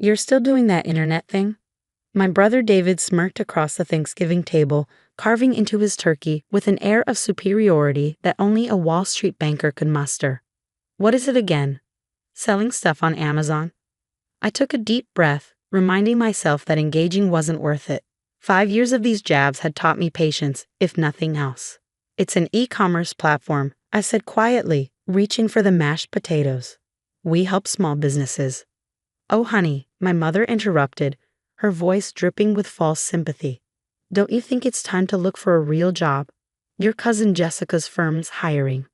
You're still doing that internet thing? My brother David smirked across the Thanksgiving table, carving into his turkey with an air of superiority that only a Wall Street banker could muster. What is it again? Selling stuff on Amazon? I took a deep breath, reminding myself that engaging wasn't worth it. 5 years of these jabs had taught me patience, if nothing else. It's an e-commerce platform, I said quietly, reaching for the mashed potatoes. We help small businesses. Oh, honey, my mother interrupted, her voice dripping with false sympathy. Don't you think it's time to look for a real job? Your cousin Jessica's firm's hiring.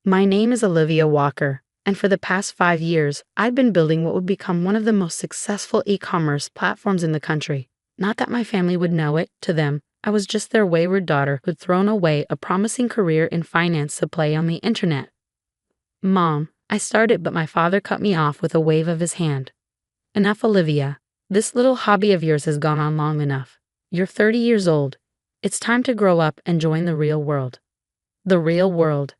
My name is Olivia Walker, and for the past 5 years, I've been building what would become one of the most successful e-commerce platforms in the country. Not that my family would know it, to them, I was just their wayward daughter who'd thrown away a promising career in finance to play on the internet. Mom, I started, but my father cut me off with a wave of his hand. Enough, Olivia. This little hobby of yours has gone on long enough. You're 30 years old. It's time to grow up and join the real world. The real world.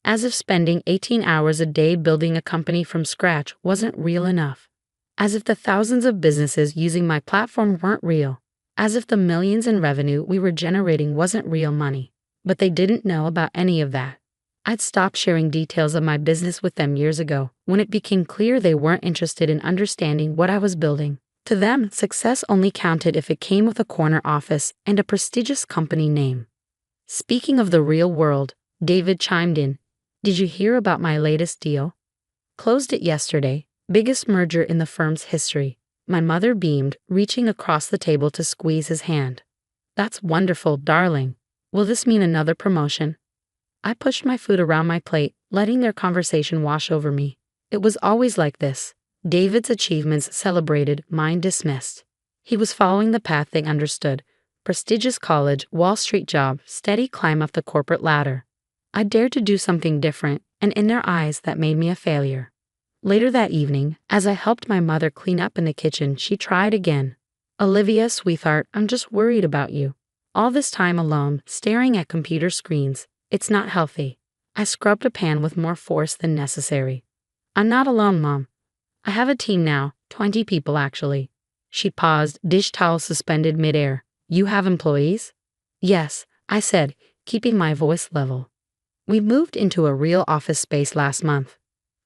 As if spending 18 hours a day building a company from scratch wasn't real enough. As if the thousands of businesses using my platform weren't real. As if the millions in revenue we were generating wasn't real money. But they didn't know about any of that. I'd stopped sharing details of my business with them years ago, when it became clear they weren't interested in understanding what I was building. To them, success only counted if it came with a corner office and a prestigious company name. Speaking of the real world, David chimed in. Did you hear about my latest deal? Closed it yesterday, biggest merger in the firm's history. My mother beamed, reaching across the table to squeeze his hand. That's wonderful, darling. Will this mean another promotion? I pushed my food around my plate, letting their conversation wash over me. It was always like this. David's achievements celebrated, mine dismissed. He was following the path they understood. Prestigious college, Wall Street job, steady climb up the corporate ladder. I dared to do something different, and in their eyes that made me a failure. Later that evening, as I helped my mother clean up in the kitchen, she tried again. Olivia, sweetheart, I'm just worried about you. All this time alone, staring at computer screens. It's not healthy. I scrubbed a pan with more force than necessary. I'm not alone, Mom. I have a team now, 20 people actually. She paused, dish towel suspended midair. You have employees? Yes, I said, keeping my voice level. We moved into a real office space last month.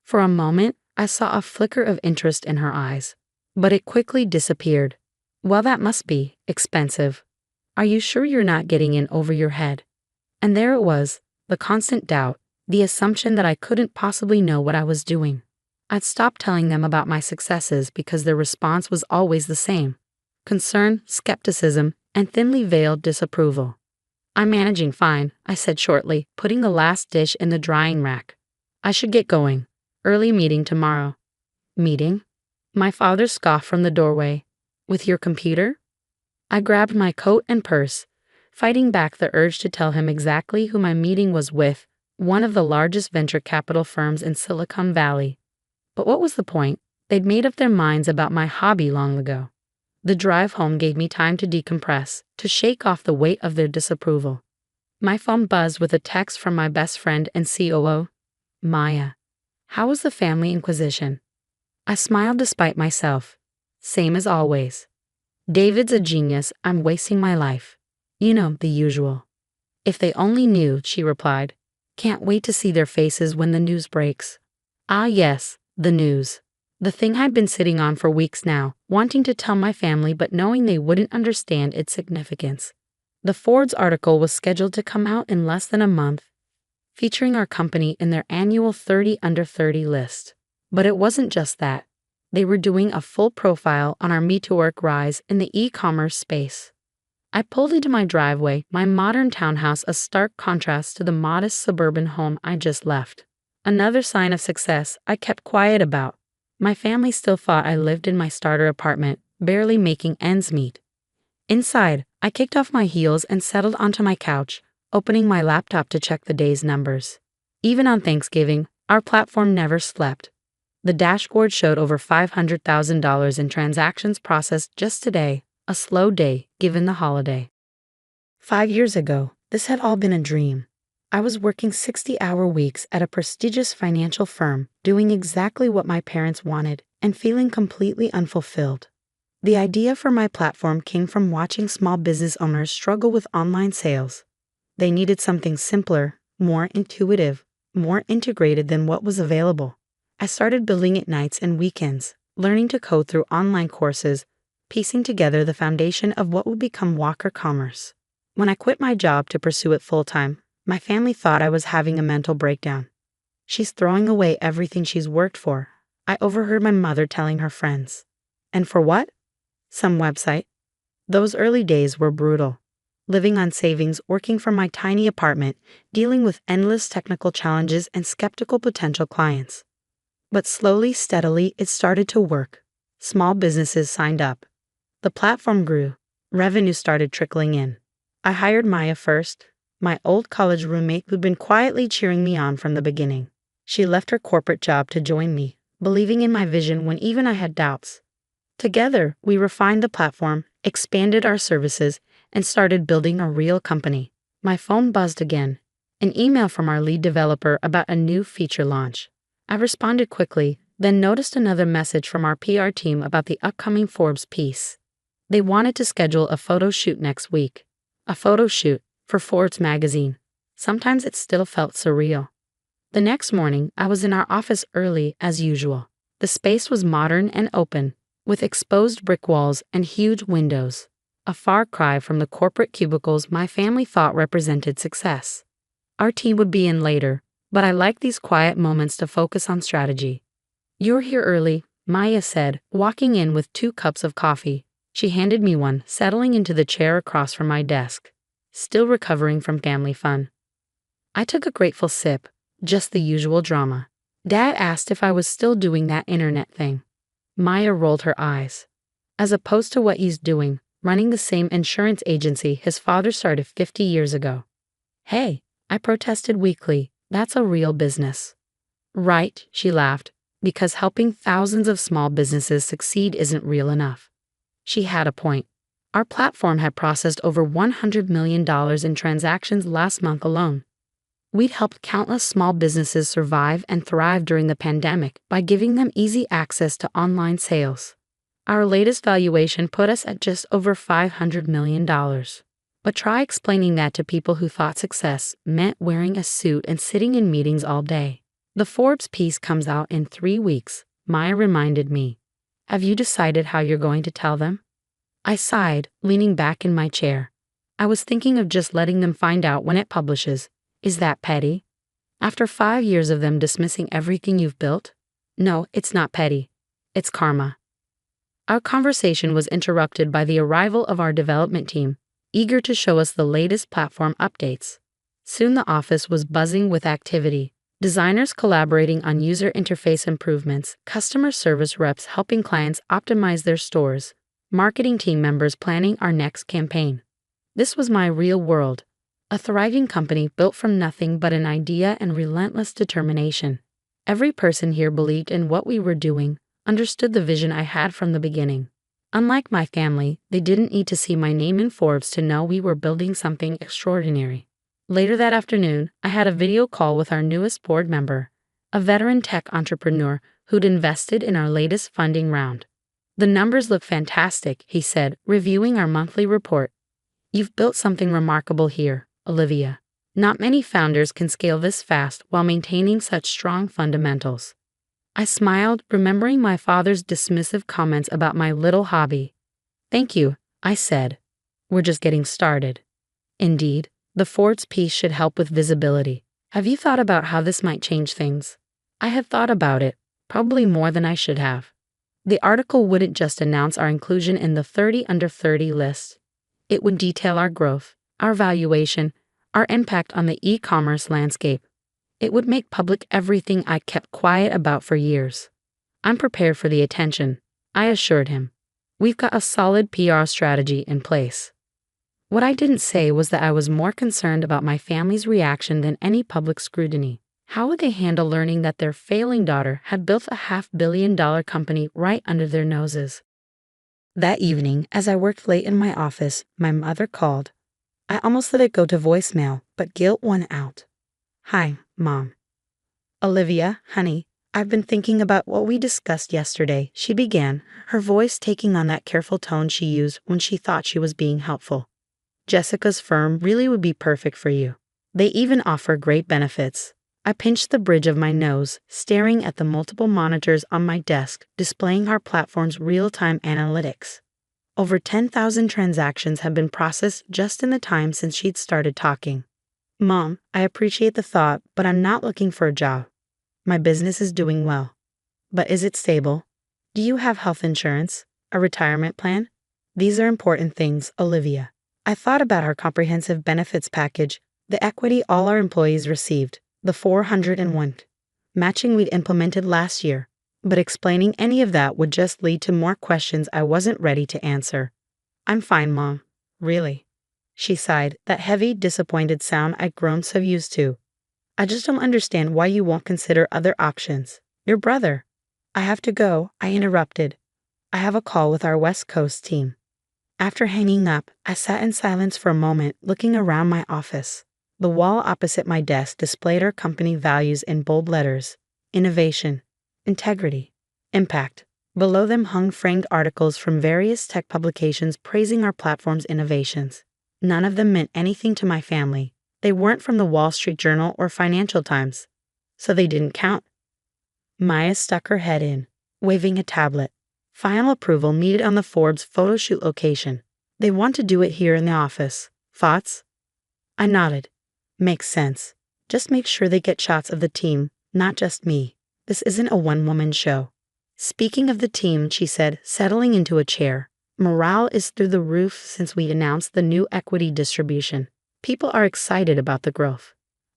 For a moment, I saw a flicker of interest in her eyes, but it quickly disappeared. Well, that must be expensive. Are you sure you're not getting in over your head? And there it was, the constant doubt, the assumption that I couldn't possibly know what I was doing. I'd stopped telling them about my successes because their response was always the same. Concern, skepticism, and thinly veiled disapproval. I'm managing fine, I said shortly, putting the last dish in the drying rack. I should get going. Early meeting tomorrow. Meeting? My father scoffed from the doorway. With your computer? I grabbed my coat and purse, fighting back the urge to tell him exactly who my meeting was with, one of the largest venture capital firms in Silicon Valley. But what was the point? They'd made up their minds about my hobby long ago. The drive home gave me time to decompress, to shake off the weight of their disapproval. My phone buzzed with a text from my best friend and COO, Maya. How was the family inquisition? I smiled despite myself. Same as always. David's a genius, I'm wasting my life. You know, the usual. If they only knew, she replied. Can't wait to see their faces when the news breaks. Ah yes, the news. The thing I'd been sitting on for weeks now, wanting to tell my family but knowing they wouldn't understand its significance. The Forbes article was scheduled to come out in less than a month, featuring our company in their annual 30 Under 30 list. But it wasn't just that. They were doing a full profile on our Me2Work rise in the e-commerce space. I pulled into my driveway, my modern townhouse a stark contrast to the modest suburban home I just left. Another sign of success I kept quiet about. My family still thought I lived in my starter apartment, barely making ends meet. Inside, I kicked off my heels and settled onto my couch, opening my laptop to check the day's numbers. Even on Thanksgiving, our platform never slept. The dashboard showed over $500,000 in transactions processed just today, a slow day given the holiday. 5 years ago, this had all been a dream. I was working 60-hour weeks at a prestigious financial firm, doing exactly what my parents wanted and feeling completely unfulfilled. The idea for my platform came from watching small business owners struggle with online sales. They needed something simpler, more intuitive, more integrated than what was available. I started building it nights and weekends, learning to code through online courses, piecing together the foundation of what would become Walker Commerce. When I quit my job to pursue it full-time, my family thought I was having a mental breakdown. She's throwing away everything she's worked for, I overheard my mother telling her friends. And for what? Some website. Those early days were brutal. Living on savings, working from my tiny apartment, dealing with endless technical challenges and skeptical potential clients. But slowly, steadily, it started to work. Small businesses signed up. The platform grew. Revenue started trickling in. I hired Maya first, my old college roommate who'd been quietly cheering me on from the beginning. She left her corporate job to join me, believing in my vision when even I had doubts. Together, we refined the platform, expanded our services, and started building a real company. My phone buzzed again. An email from our lead developer about a new feature launch. I responded quickly, then noticed another message from our PR team about the upcoming Forbes piece. They wanted to schedule a photo shoot next week. A photo shoot for Forbes magazine. Sometimes it still felt surreal. The next morning, I was in our office early as usual. The space was modern and open, with exposed brick walls and huge windows, a far cry from the corporate cubicles my family thought represented success. Our team would be in later, but I liked these quiet moments to focus on strategy. "You're here early," Maya said, walking in with 2 cups of coffee. She handed me one, settling into the chair across from my desk, still recovering from family fun. I took a grateful sip, just the usual drama. Dad asked if I was still doing that internet thing. Maya rolled her eyes. As opposed to what he's doing, running the same insurance agency his father started 50 years ago. "Hey," I protested weakly, "that's a real business." "Right," she laughed, "because helping thousands of small businesses succeed isn't real enough." She had a point. Our platform had processed over $100 million in transactions last month alone. We'd helped countless small businesses survive and thrive during the pandemic by giving them easy access to online sales. Our latest valuation put us at just over $500 million. But try explaining that to people who thought success meant wearing a suit and sitting in meetings all day. "The Forbes piece comes out in 3 weeks, Maya reminded me. "Have you decided how you're going to tell them?" I sighed, leaning back in my chair. "I was thinking of just letting them find out when it publishes. Is that petty? After 5 years of them dismissing everything you've built?" "No, it's not petty. It's karma." Our conversation was interrupted by the arrival of our development team, eager to show us the latest platform updates. Soon the office was buzzing with activity. Designers collaborating on user interface improvements, customer service reps helping clients optimize their stores, marketing team members planning our next campaign. This was my real world. A thriving company built from nothing but an idea and relentless determination. Every person here believed in what we were doing, understood the vision I had from the beginning. Unlike my family, they didn't need to see my name in Forbes to know we were building something extraordinary. Later that afternoon, I had a video call with our newest board member, a veteran tech entrepreneur who'd invested in our latest funding round. "The numbers look fantastic," he said, reviewing our monthly report. "You've built something remarkable here, Olivia. Not many founders can scale this fast while maintaining such strong fundamentals." I smiled, remembering my father's dismissive comments about my little hobby. "Thank you," I said. "We're just getting started." Indeed, the Forbes piece should help with visibility. Have you thought about how this might change things? I had thought about it, probably more than I should have. The article wouldn't just announce our inclusion in the 30 under 30 list. It would detail our growth, our valuation, our impact on the e-commerce landscape. It would make public everything I kept quiet about for years. "I'm prepared for the attention," I assured him. "We've got a solid PR strategy in place." What I didn't say was that I was more concerned about my family's reaction than any public scrutiny. How would they handle learning that their failing daughter had built a $500 million company right under their noses? That evening, as I worked late in my office, my mother called. I almost let it go to voicemail, but guilt won out. Hi, Mom. Olivia, honey, I've been thinking about what we discussed yesterday, she began, her voice taking on that careful tone she used when she thought she was being helpful. Jessica's firm really would be perfect for you. They even offer great benefits. I pinched the bridge of my nose, staring at the multiple monitors on my desk displaying our platform's real-time analytics. Over 10,000 transactions have been processed just in the time since she'd started talking. Mom, I appreciate the thought, but I'm not looking for a job. My business is doing well. But is it stable? Do you have health insurance? A retirement plan? These are important things, Olivia. I thought about our comprehensive benefits package, the equity all our employees received, the 401 matching we'd implemented last year. But explaining any of that would just lead to more questions I wasn't ready to answer. I'm fine, Mom. Really. She sighed, that heavy, disappointed sound I'd grown so used to. I just don't understand why you won't consider other options. Your brother. I have to go, I interrupted. I have a call with our West Coast team. After hanging up, I sat in silence for a moment, looking around my office. The wall opposite my desk displayed our company values in bold letters: innovation, integrity, impact. Below them hung framed articles from various tech publications praising our platform's innovations. None of them meant anything to my family. They weren't from the Wall Street Journal or Financial Times, so they didn't count. Maya stuck her head in, waving a tablet. Final approval needed on the Forbes photo shoot location. They want to do it here in the office. Thoughts? I nodded. Makes sense. Just make sure they get shots of the team, not just me. This isn't a one-woman show. Speaking of the team, she said, settling into a chair, morale is through the roof since we announced the new equity distribution. People are excited about the growth.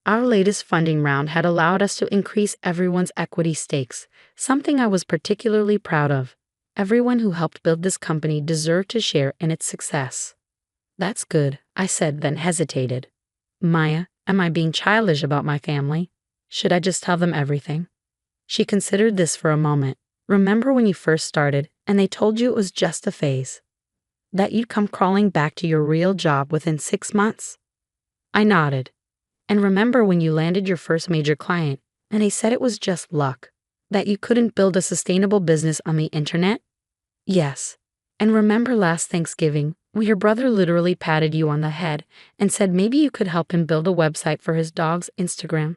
Our latest funding round had allowed us to increase everyone's equity stakes, something I was particularly proud of. Everyone who helped build this company deserved to share in its success. That's good, I said, then hesitated. Maya, am I being childish about my family? Should I just tell them everything? She considered this for a moment. Remember when you first started and they told you it was just a phase? That you'd come crawling back to your real job within 6 months? I nodded. And remember when you landed your first major client and they said it was just luck? That you couldn't build a sustainable business on the internet? Yes. And remember last Thanksgiving, when your brother literally patted you on the head and said maybe you could help him build a website for his dog's Instagram?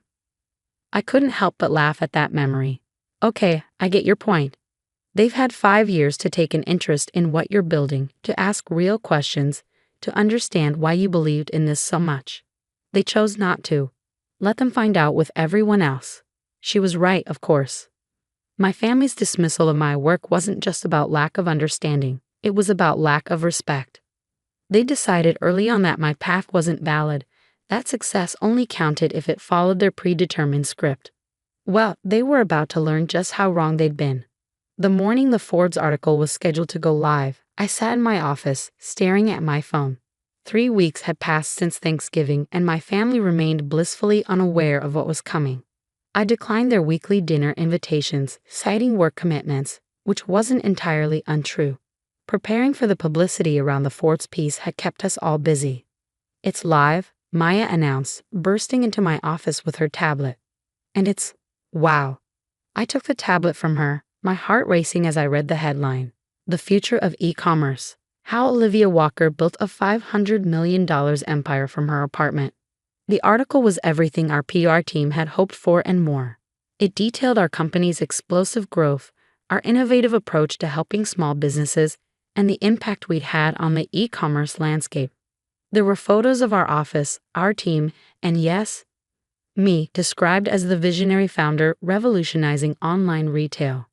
I couldn't help but laugh at that memory. Okay, I get your point. They've had 5 years to take an interest in what you're building, to ask real questions, to understand why you believed in this so much. They chose not to. Let them find out with everyone else. She was right, of course. My family's dismissal of my work wasn't just about lack of understanding, it was about lack of respect. They decided early on that my path wasn't valid, that success only counted if it followed their predetermined script. Well, they were about to learn just how wrong they'd been. The morning the Forbes article was scheduled to go live, I sat in my office, staring at my phone. 3 weeks had passed since Thanksgiving, and my family remained blissfully unaware of what was coming. I declined their weekly dinner invitations, citing work commitments, which wasn't entirely untrue. Preparing for the publicity around the Forbes piece had kept us all busy. It's live, Maya announced, bursting into my office with her tablet. And it's, wow. I took the tablet from her, my heart racing as I read the headline. The Future of E-Commerce. How Olivia Walker Built a $500 million empire from her apartment. The article was everything our PR team had hoped for and more. It detailed our company's explosive growth, our innovative approach to helping small businesses, and the impact we'd had on the e-commerce landscape. There were photos of our office, our team, and yes, me, described as the visionary founder revolutionizing online retail.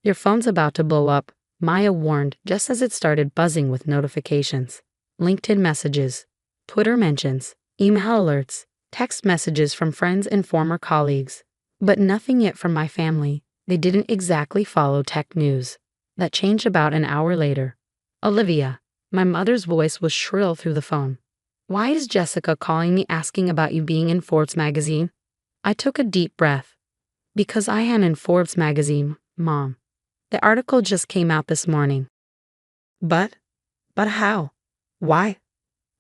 Your phone's about to blow up, Maya warned just as it started buzzing with notifications. LinkedIn messages, Twitter mentions, email alerts, text messages from friends and former colleagues. But nothing yet from my family. They didn't exactly follow tech news. That changed about an hour later. Olivia, my mother's voice was shrill through the phone. Why is Jessica calling me asking about you being in Forbes magazine? I took a deep breath. Because I am in Forbes magazine, Mom. The article just came out this morning. But how? Why?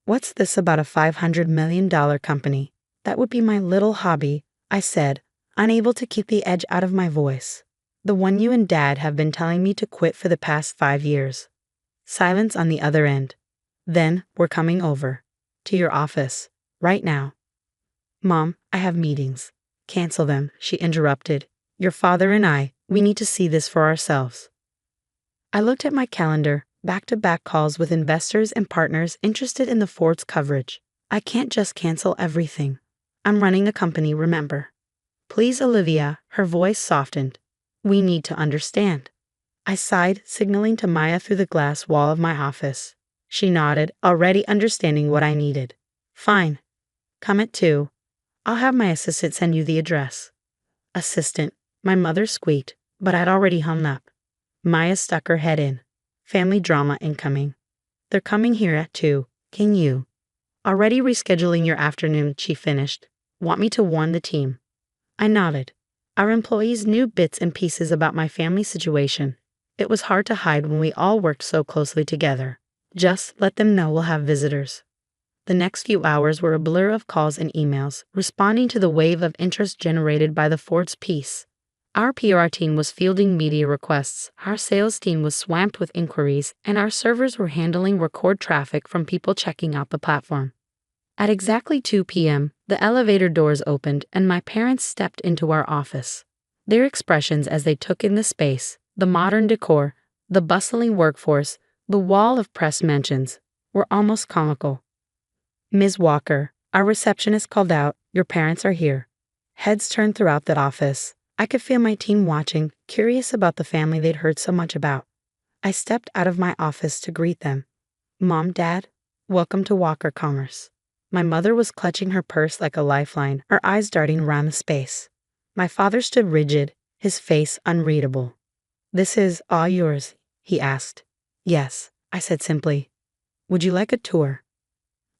What's this about a $500 million company? That would be my little hobby, I said, unable to keep the edge out of my voice. The one you and Dad have been telling me to quit for the past 5 years. Silence on the other end. Then, we're coming over. To your office. Right now. Mom, I have meetings. Cancel them, she interrupted. Your father and I, we need to see this for ourselves. I looked at my calendar, back-to-back calls with investors and partners interested in the Ford's coverage. I can't just cancel everything. I'm running a company, remember. Please, Olivia, her voice softened. We need to understand. I sighed, signaling to Maya through the glass wall of my office. She nodded, already understanding what I needed. Fine. Come at 2. I'll have my assistant send you the address. Assistant, my mother squeaked, but I'd already hung up. Maya stuck her head in. Family drama incoming. They're coming here at 2. Can you? Already rescheduling your afternoon, she finished. Want me to warn the team? I nodded. Our employees knew bits and pieces about my family situation. It was hard to hide when we all worked so closely together. Just let them know we'll have visitors. The next few hours were a blur of calls and emails, responding to the wave of interest generated by the Ford's piece. Our PR team was fielding media requests, our sales team was swamped with inquiries, and our servers were handling record traffic from people checking out the platform. At exactly 2 p.m., the elevator doors opened and my parents stepped into our office. Their expressions as they took in the space, the modern decor, the bustling workforce, the wall of press mentions, were almost comical. Ms. Walker, our receptionist called out, your parents are here. Heads turned throughout the office. I could feel my team watching, curious about the family they'd heard so much about. I stepped out of my office to greet them. Mom, Dad, welcome to Walker Commerce. My mother was clutching her purse like a lifeline, her eyes darting around the space. My father stood rigid, his face unreadable. This is all yours, he asked. Yes, I said simply. Would you like a tour?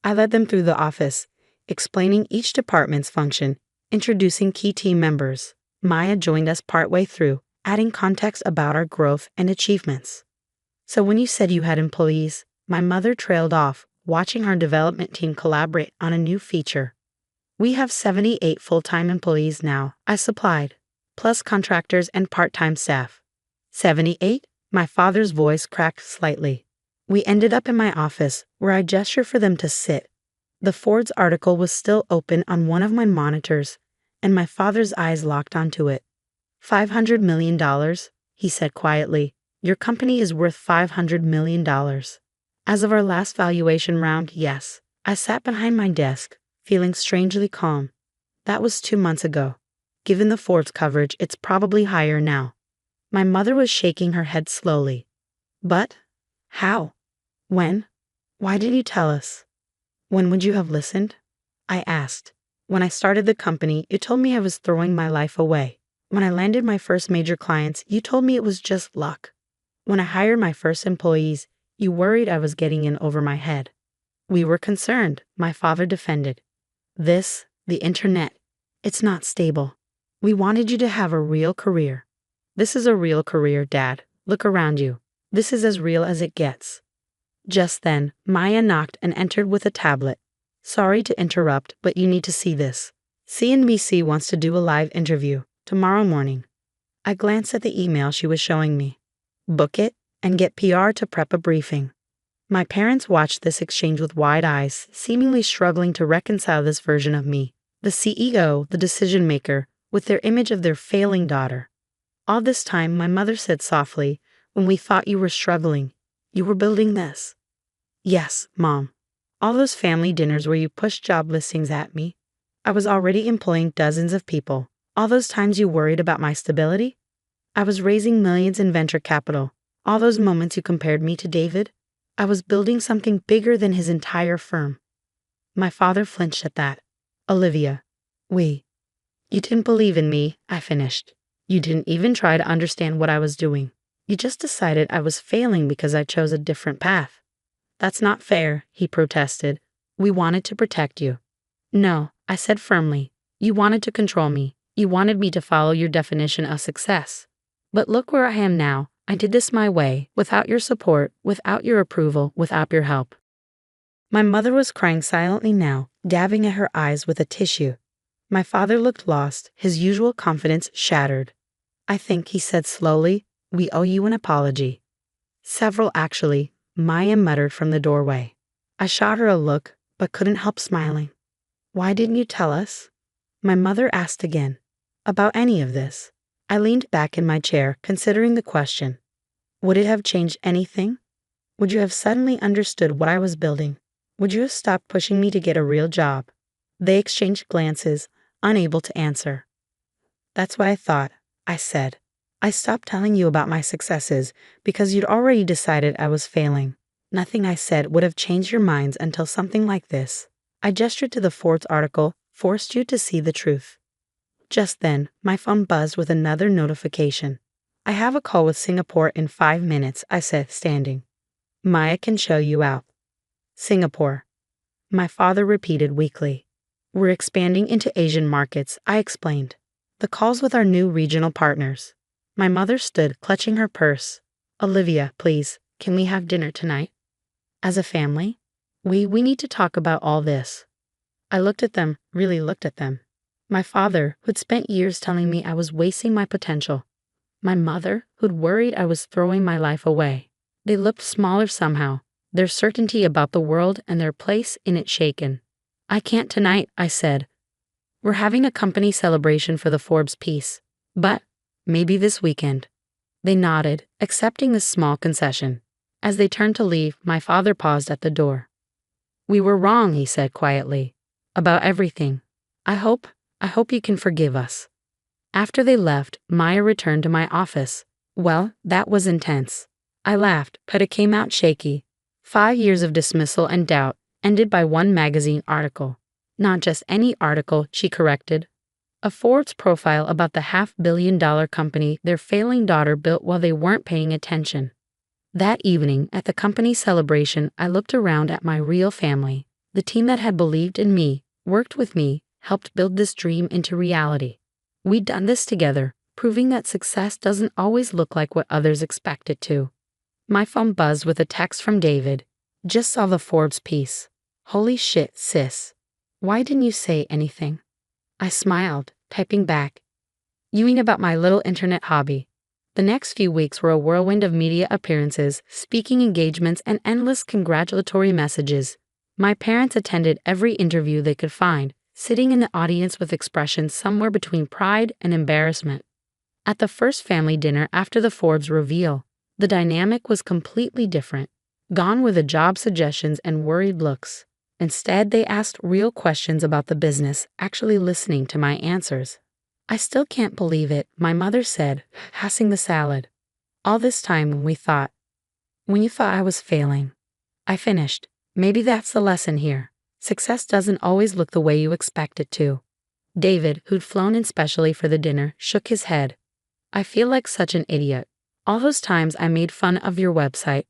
I led them through the office, explaining each department's function, introducing key team members. Maya joined us partway through, adding context about our growth and achievements. So when you said you had employees, my mother trailed off, watching our development team collaborate on a new feature. We have 78 full-time employees now, I supplied, plus contractors and part-time staff. 78? My father's voice cracked slightly. We ended up in my office, where I gestured for them to sit. The Ford's article was still open on one of my monitors, and my father's eyes locked onto it. $500 million, he said quietly. Your company is worth $500 million. As of our last valuation round, yes. I sat behind my desk, feeling strangely calm. That was 2 months ago. Given the Ford's coverage, it's probably higher now. My mother was shaking her head slowly. But? How? When? Why did you tell us? When would you have listened? I asked. When I started the company, you told me I was throwing my life away. When I landed my first major clients, you told me it was just luck. When I hired my first employees, you worried I was getting in over my head. We were concerned, my father defended. The internet, it's not stable. We wanted you to have a real career. This is a real career, Dad. Look around you. This is as real as it gets. Just then, Maya knocked and entered with a tablet. Sorry to interrupt, but you need to see this. CNBC wants to do a live interview tomorrow morning. I glanced at the email she was showing me. Book it and get PR to prep a briefing. My parents watched this exchange with wide eyes, seemingly struggling to reconcile this version of me, the CEO, the decision maker, with their image of their failing daughter. All this time, my mother said softly, when we thought you were struggling, you were building this. Yes, Mom. All those family dinners where you pushed job listings at me. I was already employing dozens of people. All those times you worried about my stability. I was raising millions in venture capital. All those moments you compared me to David. I was building something bigger than his entire firm. My father flinched at that. Olivia, you didn't believe in me, I finished. You didn't even try to understand what I was doing. You just decided I was failing because I chose a different path. That's not fair, he protested. We wanted to protect you. No, I said firmly. You wanted to control me. You wanted me to follow your definition of success. But look where I am now. I did this my way, without your support, without your approval, without your help. My mother was crying silently now, dabbing at her eyes with a tissue. My father looked lost, his usual confidence shattered. I think, he said slowly, we owe you an apology. Several, actually, Maya muttered from the doorway. I shot her a look, but couldn't help smiling. Why didn't you tell us? My mother asked again. About any of this. I leaned back in my chair, considering the question. Would it have changed anything? Would you have suddenly understood what I was building? Would you have stopped pushing me to get a real job? They exchanged glances, unable to answer. That's what I thought, I said. I stopped telling you about my successes because you'd already decided I was failing. Nothing I said would have changed your minds until something like this. I gestured to the Forbes article, forced you to see the truth. Just then, my phone buzzed with another notification. I have a call with Singapore in 5 minutes, I said, standing. Maya can show you out. Singapore. My father repeated weakly. We're expanding into Asian markets, I explained. The call's with our new regional partners. My mother stood, clutching her purse. Olivia, please, can we have dinner tonight? As a family? We need to talk about all this. I looked at them, really looked at them. My father, who'd spent years telling me I was wasting my potential. My mother, who'd worried I was throwing my life away. They looked smaller somehow, their certainty about the world and their place in it shaken. I can't tonight, I said. We're having a company celebration for the Forbes piece, but maybe this weekend. They nodded, accepting this small concession. As they turned to leave, my father paused at the door. We were wrong, he said quietly. About everything. I hope you can forgive us. After they left, Maya returned to my office. Well, that was intense. I laughed, but it came out shaky. 5 years of dismissal and doubt, ended by one magazine article. Not just any article, she corrected. A Forbes profile about the $500 million company their failing daughter built while they weren't paying attention. That evening, at the company celebration, I looked around at my real family, the team that had believed in me, worked with me, helped build this dream into reality. We'd done this together, proving that success doesn't always look like what others expect it to. My phone buzzed with a text from David. Just saw the Forbes piece. Holy shit, sis. Why didn't you say anything? I smiled, typing back. You mean about my little internet hobby? The next few weeks were a whirlwind of media appearances, speaking engagements, and endless congratulatory messages. My parents attended every interview they could find, sitting in the audience with expressions somewhere between pride and embarrassment. At the first family dinner after the Forbes reveal, the dynamic was completely different. Gone were the job suggestions and worried looks. Instead, they asked real questions about the business, actually listening to my answers. I still can't believe it, my mother said, passing the salad. All this time when you thought I was failing. I finished. Maybe that's the lesson here. Success doesn't always look the way you expect it to. David, who'd flown in specially for the dinner, shook his head. I feel like such an idiot. All those times I made fun of your website.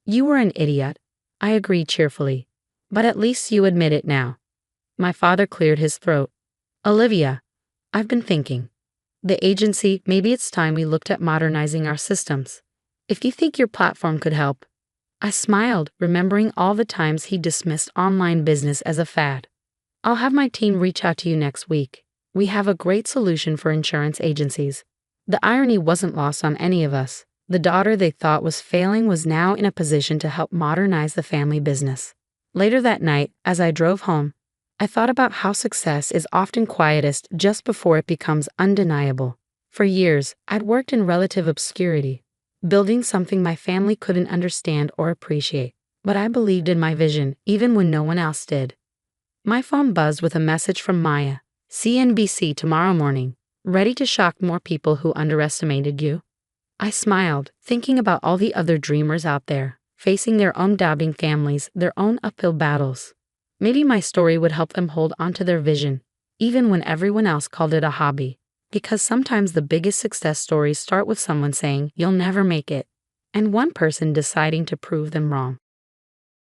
You were an idiot, I agreed cheerfully. But at least you admit it now. My father cleared his throat. Olivia, I've been thinking. The agency, maybe it's time we looked at modernizing our systems. If you think your platform could help. I smiled, remembering all the times he dismissed online business as a fad. I'll have my team reach out to you next week. We have a great solution for insurance agencies. The irony wasn't lost on any of us. The daughter they thought was failing was now in a position to help modernize the family business. Later that night, as I drove home, I thought about how success is often quietest just before it becomes undeniable. For years, I'd worked in relative obscurity, building something my family couldn't understand or appreciate. But I believed in my vision, even when no one else did. My phone buzzed with a message from Maya. CNBC tomorrow morning. Ready to shock more people who underestimated you? I smiled, thinking about all the other dreamers out there, facing their own doubting families, their own uphill battles. Maybe my story would help them hold onto their vision, even when everyone else called it a hobby. Because sometimes the biggest success stories start with someone saying, "You'll never make it," and one person deciding to prove them wrong.